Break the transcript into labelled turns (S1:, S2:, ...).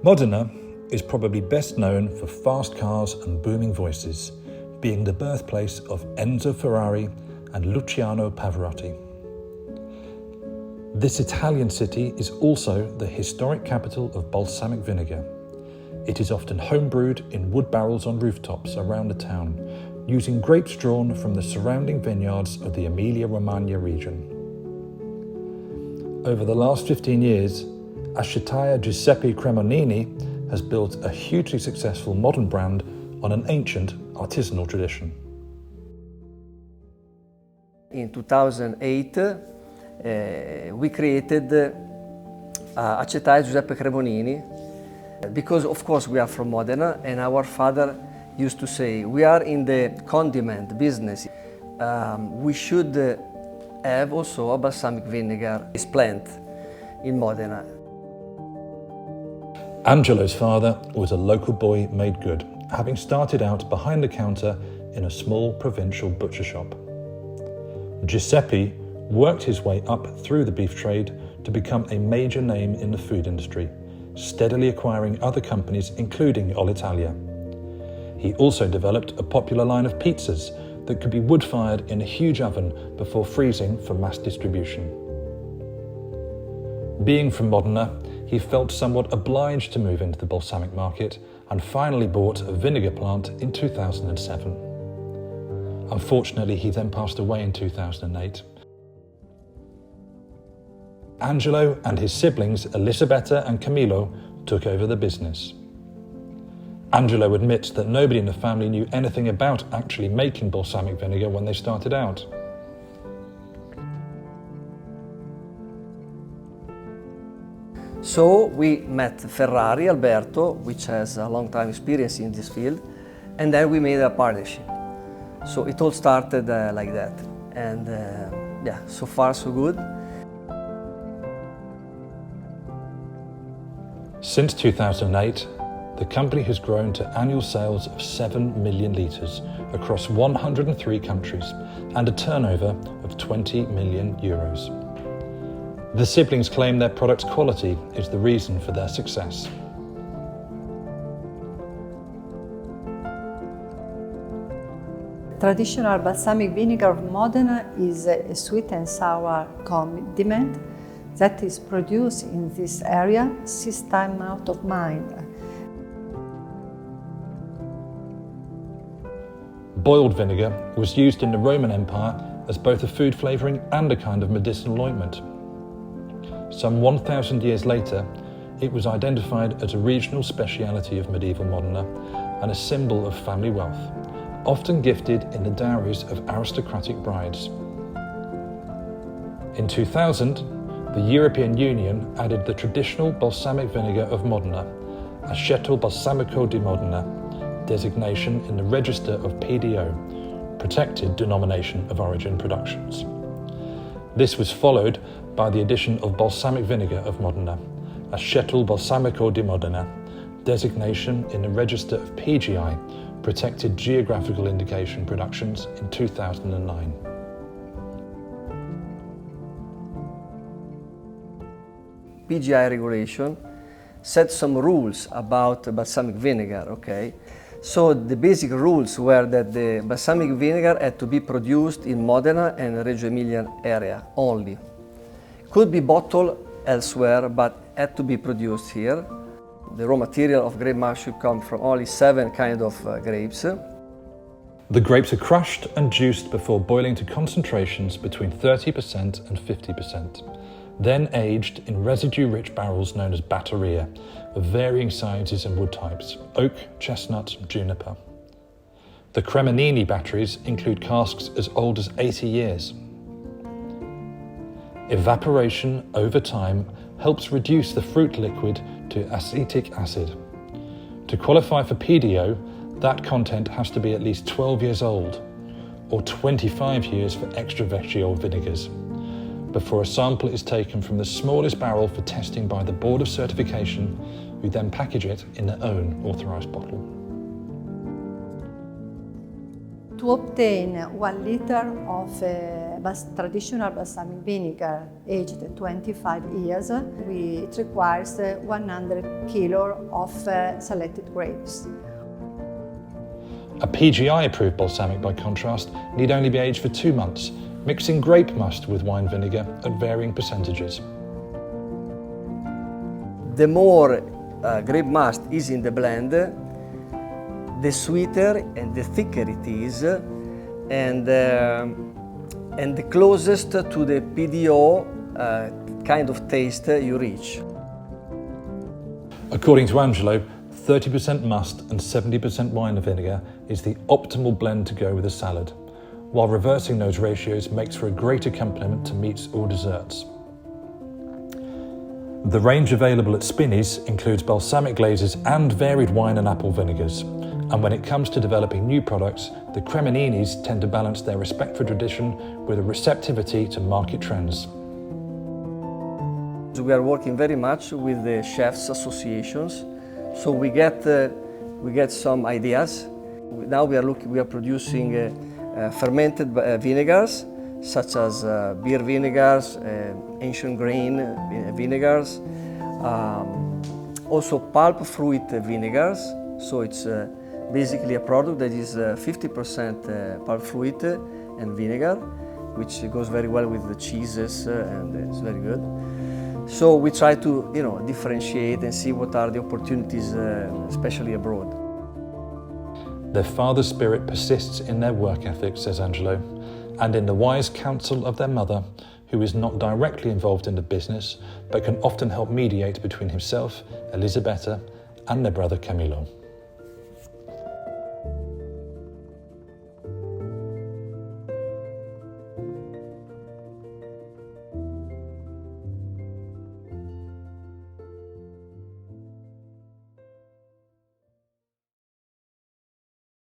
S1: Modena is probably best known for fast cars and booming voices, being the birthplace of Enzo Ferrari and Luciano Pavarotti. This Italian city is also the historic capital of balsamic vinegar. It is often homebrewed in wood barrels on rooftops around the town, using grapes drawn from the surrounding vineyards of the Emilia-Romagna region. Over the last 15 years, Acetaia Giuseppe Cremonini has built a hugely successful modern brand on an ancient artisanal tradition.
S2: In 2008, we created Acetaia Giuseppe Cremonini because, of course, we are from Modena, and our father used to say, we are in the condiment business. We should have also a balsamic vinegar plant in Modena.
S1: Angelo's father was a local boy made good, having started out behind the counter in a small provincial butcher shop. Giuseppe worked his way up through the beef trade to become a major name in the food industry, steadily acquiring other companies including All'Italia. He also developed a popular line of pizzas that could be wood-fired in a huge oven before freezing for mass distribution. Being from Modena, he felt somewhat obliged to move into the balsamic market and finally bought a vinegar plant in 2007. Unfortunately, he then passed away in 2008. Angelo and his siblings Elisabetta and Camillo took over the business. Angelo admits that nobody in the family knew anything about actually making balsamic vinegar when they started out.
S2: So we met Ferrari Alberto, which has a long time experience in this field, and then we made a partnership. So it all started like that, and yeah, so far so good.
S1: Since 2008, the company has grown to annual sales of 7 million litres across 103 countries and a turnover of 20 million euros. The siblings claim their product's quality is the reason for their success.
S3: Traditional balsamic vinegar of Modena is a sweet and sour condiment that is produced in this area 6 times out of mind.
S1: Boiled vinegar was used in the Roman Empire as both a food flavouring and a kind of medicinal ointment. Some 1,000 years later, it was identified as a regional speciality of medieval Modena and a symbol of family wealth, often gifted in the dowries of aristocratic brides. In 2000, the European Union added the traditional balsamic vinegar of Modena, Aceto Balsamico di Modena, designation in the register of PDO, Protected Denomination of Origin Productions. This was followed by the addition of balsamic vinegar of Modena, Aceto Balsamico di Modena, designation in the register of PGI, Protected Geographical Indication Productions in 2009.
S2: PGI regulation set some rules about balsamic vinegar, okay? So the basic rules were that the balsamic vinegar had to be produced in Modena and Reggio Emilia area only. Could be bottled elsewhere, but had to be produced here. The raw material of grape mash should come from only 7 kinds of grapes.
S1: The grapes are crushed and juiced before boiling to concentrations between 30% and 50%, then aged in residue-rich barrels known as batteria, of varying sizes and wood types, oak, chestnut, juniper. The Cremonini batteries include casks as old as 80 years. Evaporation over time helps reduce the fruit liquid to acetic acid. To qualify for PDO, that content has to be at least 12 years old, or 25 years for extravertical vinegars, before a sample is taken from the smallest barrel for testing by the Board of Certification, who then package it in their own authorised bottle.
S3: To obtain 1 liter of traditional balsamic vinegar aged 25 years, it requires 100 kilo of selected grapes.
S1: A PGI-approved balsamic, by contrast, need only be aged for 2 months, mixing grape must with wine vinegar at varying percentages.
S2: The more grape must is in the blend, the sweeter and the thicker it is, and the closest to the PDO kind of taste you reach.
S1: According to Angelo, 30% must and 70% wine vinegar is the optimal blend to go with a salad, while reversing those ratios makes for a great accompaniment to meats or desserts. The range available at Spinneys includes balsamic glazes and varied wine and apple vinegars. And when it comes to developing new products, the Cremoninis tend to balance their respect for tradition with a receptivity to market trends.
S2: We are working very much with the chefs' associations, so we get some ideas. Now we are producing fermented vinegars, such as beer vinegars, ancient grain vinegars, also pulp fruit vinegars. So it's basically a product that is 50% pulp fruit and vinegar, which goes very well with the cheeses and it's very good. So we try to, differentiate and see what are the opportunities, especially abroad.
S1: Their father's spirit persists in their work ethic, says Angelo, and in the wise counsel of their mother, who is not directly involved in the business, but can often help mediate between himself, Elisabetta, and their brother Camillo.